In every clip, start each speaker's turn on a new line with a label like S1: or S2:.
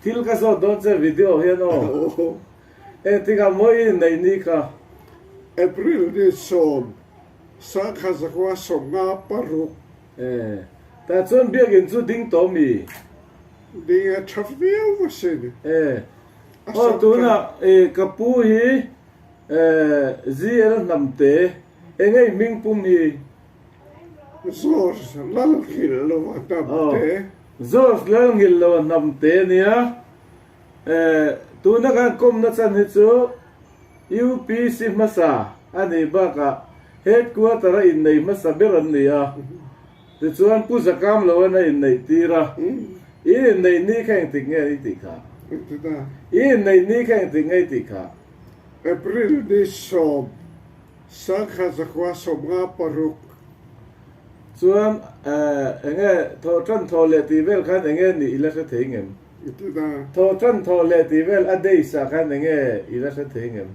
S1: thil ka so don che video hian o tika moi nei ni ka
S2: April ni som sa kha zakwa som nga paruk
S1: ta chon biak in chu ding to mi
S2: ding a traffic was in
S1: o tu na kapu hi GL Hnamte engei ming pum hi
S2: zor lal khil lo Hnamte
S1: zor lal ngil lo Hnamte nia tu na kan kom na chan hi chu UPC hmasa ani baka headquarters innei hmasa beran nia ti chuan pu zakam lo na innei tira innei ni khang tik nge ni ti kha innei ni khang tik nge ti kha
S2: April ni som sa kha zakwa som nga paruk
S1: chuan enge tho tran tho le ti vel khan enge ni ila sa thengem tho tran tho le ti vel adei sa khan enge ila sa thengem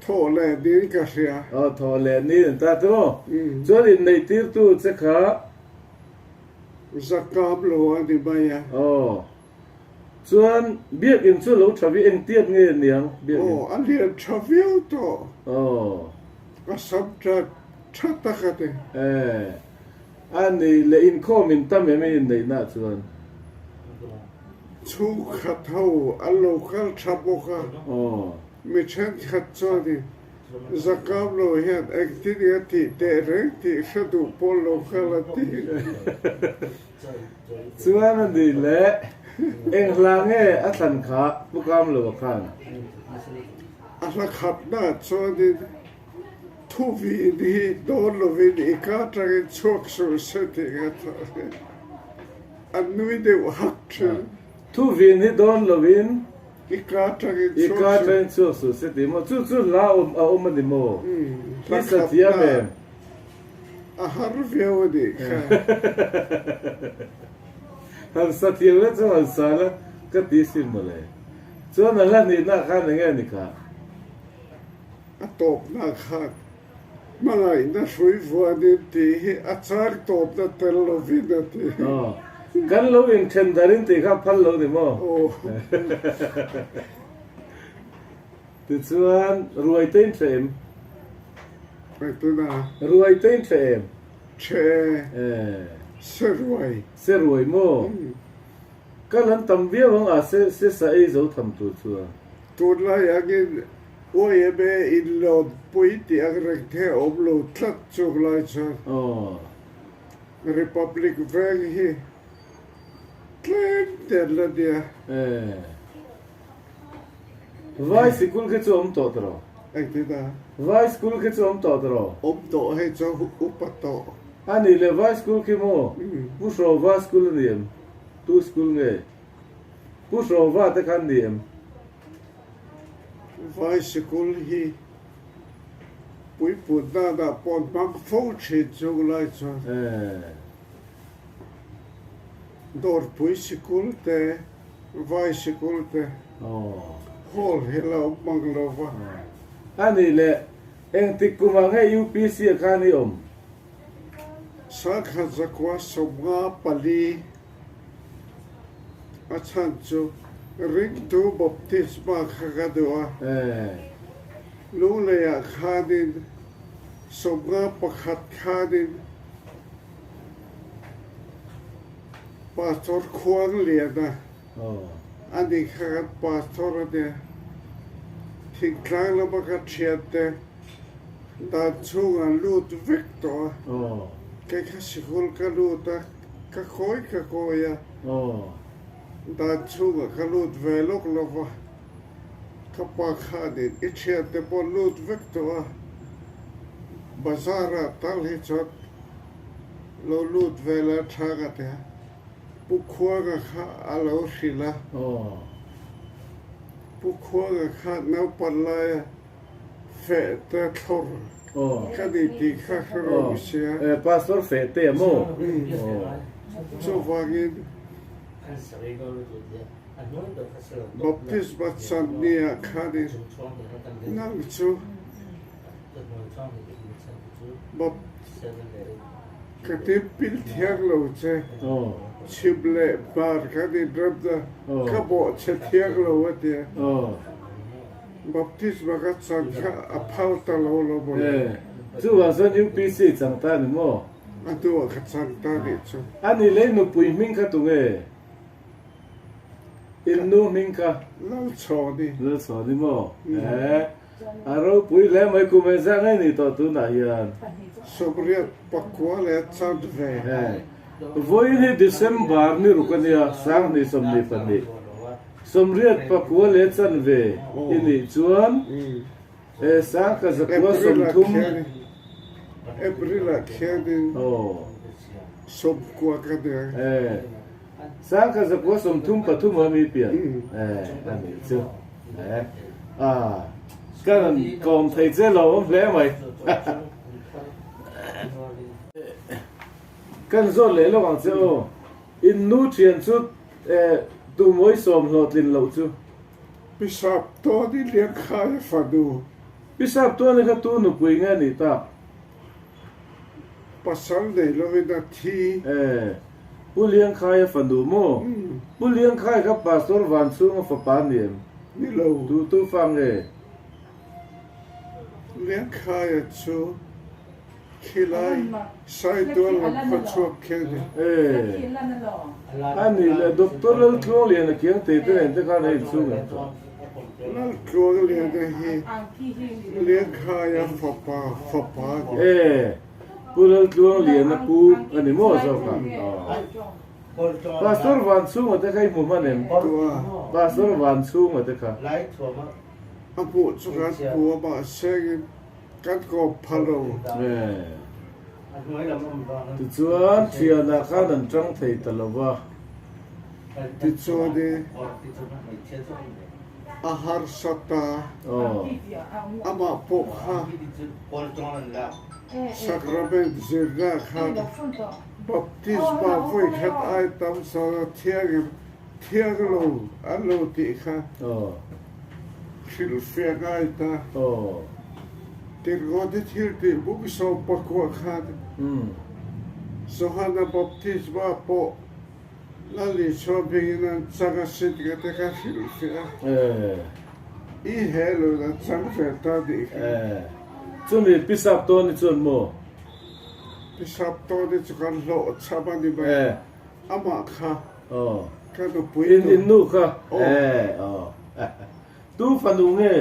S2: tho le din ka sia
S1: tho le ni ta to chuan in nei tir tu che kha
S2: zakam lo ani baya
S1: chuan biak in chu lo thawi eng tiat nge niang biak
S2: ali traffic to ka sab cha khate
S1: ani le in khom in tam me nei na chuan
S2: chu khathau allo khal thapo kha mi chen khat cho di zakam lo hian activity te renti shadu polo khala ti
S1: chuan ani le eng hlange a than kha pukam lo khan
S2: ala khat na cho di thu vi di do lo vi di ka tra chok so setting at anui de hak
S1: thu vin hi don lovin
S2: ikatra
S1: chu su se ti mo chu la ni mo ki sa tia me
S2: a har veo di
S1: har sa tia le chu al sala ka ti sim mo le chu na la ni na kha nge ni ka
S2: a top na kha malai na shui vo di ti a char top na tel lo vi na ti
S1: kan lo in then darin ti kha phal lo ni mo ti chuan ruai ten threm ruai ten threm
S2: che serwai
S1: mo kan han tam via hong a se sa ei zo tham tu chu
S2: tu la ya ge oye be in lo pui ti agrek the oblo tlat chuk lai cha republic vang hi der la dia
S1: vai sikul ke chom to tro vai school ke chom to tro
S2: to he cho upato
S1: ani le vai school ke mo pu so va school niem tu school nge pu so va te kan niem
S2: vai school hi pui pu da pon bang fo chi chu lai cho dor pui school te vai school te hol hello manglova
S1: ani le eng tikuma nge UPC khani
S2: sa kha zakwa somga pali achan chu ring tu baptisma kha do lu le ya khadin somga pakhat khadin pastor khwang le na ani kha pastor de thing klang la baka chiate da chunga lut victor ke kha sikul ka luta ka koya da chunga ka lut velok lova ka pa khade ichiate po lut victor bazara tal hi chot lo lut vela thaga te pukhuaga kha alo shila pukhuaga kha na parlaya fe te thor kadi ti kha ro sia
S1: pastor fe te mo
S2: so vagin baptisma sannia khadi nang chu bap katip pil thiak lo che chim lệ bar cái đi đâm ra các bộ sẽ thiêng lâu vậy thì baptism cái sang cái apal ta lâu lâu rồi
S1: chú vào dân UPC chẳng ta nữa mò
S2: anh tôi cái sang ta đi chứ
S1: anh ấy lấy nụ bùi mình cả tụi nghe in nụ mình cả
S2: lâu cho
S1: đi mò rồi bùi lấy mấy cô mấy giang ấy thì tụi nãy giờ
S2: Sobriet pakwa le chant ve.
S1: Voi ni December ni rukania sang ni somni pani. Somriat pakwa le chan ve. Ini chuan sang ka zakwa somthum.
S2: April a kheden. Sob kwa ka de.
S1: Sang ka zakwa somthum pathum ami pian. Ani chu. Kan kom thei che lo ve mai. Kan zo le lo wang cheo in nu thian chu tu moi som hlot lin lo chu
S2: Pisap to di le khai fadu.
S1: pisap to ne ka tu nu pui nga ni ta
S2: Pasal de lo da thi.
S1: pu liang khai fa du mo pu liang khai ka pastor van chu nga fa pa ni
S2: Ni lo
S1: tu fang e
S2: le khai chu. Kilai sai to lo pacho kheden.
S1: ani le doctor lo tlo le na kiang te te ka nei chu nga
S2: Lal ko le de hi. Le khai fa pa.
S1: pu lo tlo le na pu ani mo zo ka pastor van chu nga te kai mu ma nem pastor van chu nga te ka
S2: Apo chu ga ko ba se kan ko phalo.
S1: Tu chuan thian na khan an tang thei talawa
S2: Ti cho de ahar sata ama po ha sakrament zirga kha baptisma voi khat ai tam sa thiang lo alo ti kha khil fe ngai ta Ter gode thirti buk so pakwa kha so hana baptisma po lali shopping in saga sit get ka khil fe I hello da chang fe ta di
S1: chu mi pisap to ni chun mo
S2: pisap to de chukan lo chaba ni ba ama kha ka do pui
S1: in nu kha tu fanu nge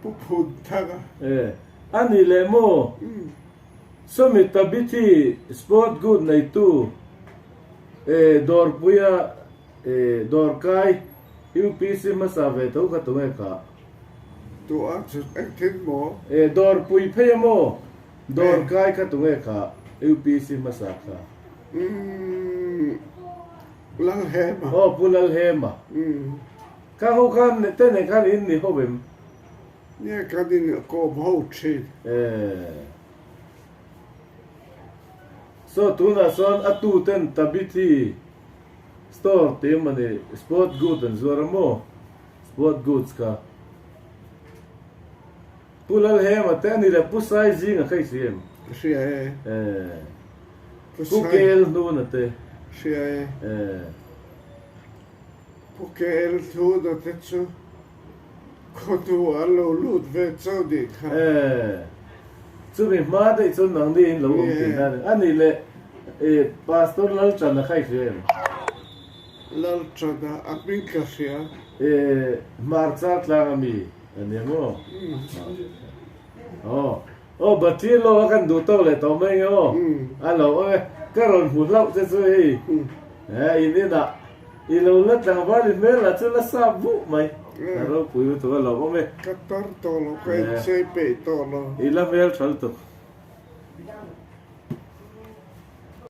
S2: pu phun tha ga
S1: ani le mo so mi tabiti sport good nei tu dor puya dor kai UPC hmasa ve to ka tu ka
S2: to a chu actin mo
S1: dor pui phe mo dor kai ka tu ka UPC hmasa ka
S2: lang he ma
S1: pulal he ma ka ho kan te ne kan in ni ho bem
S2: ne ka din ko bho chi
S1: so tuna son atu ten tabiti store te mane sport good and zoramo sport goods ka pulal he ma te ni le pusai zinga khai sim
S2: si
S1: pu kel nu na te
S2: si porque el todo te chu ko tu alo lut ve chau di kha
S1: chu mi ma de chun nang di lo om ti na ani le pastor lal chan khai sim
S2: lal chada apin ka sia
S1: marcha tlang mi ani mo batilo kan du to le to me yo alo ka ron hu lau che chui ini na ilo la tang va li me la chu la sa bu mai ro pu to lo me
S2: ka tar to lo ka se pe to lo
S1: ila vel chal to